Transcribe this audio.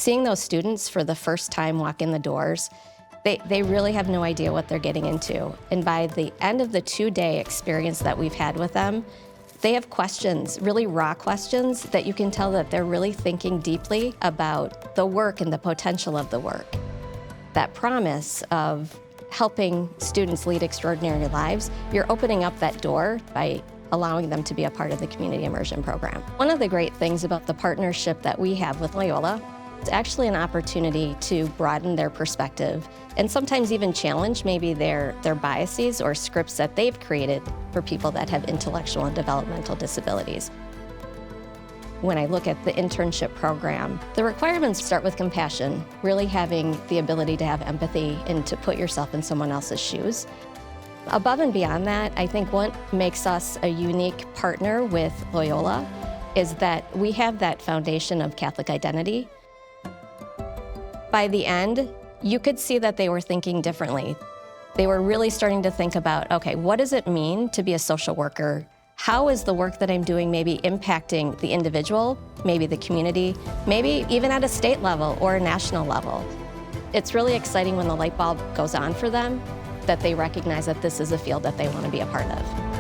Seeing those students for the first time walk in the doors, they really have no idea what they're getting into. And by the end of the 2-day experience that we've had with them, they have questions, really raw questions, that you can tell that they're really thinking deeply about the work and the potential of the work. That promise of helping students lead extraordinary lives, you're opening up that door by allowing them to be a part of the Community Immersion program. One of the great things about the partnership that we have with Loyola, it's actually an opportunity to broaden their perspective and sometimes even challenge maybe their biases or scripts that they've created for people that have intellectual and developmental disabilities. When I look at the internship program, the requirements start with compassion, really having the ability to have empathy and to put yourself in someone else's shoes. Above and beyond that, I think what makes us a unique partner with Loyola is that we have that foundation of Catholic identity. By the end, you could see that they were thinking differently. They were really starting to think about, okay, what does it mean to be a social worker? How is the work that I'm doing maybe impacting the individual, maybe the community, maybe even at a state level or a national level? It's really exciting when the light bulb goes on for them, that they recognize that this is a field that they want to be a part of.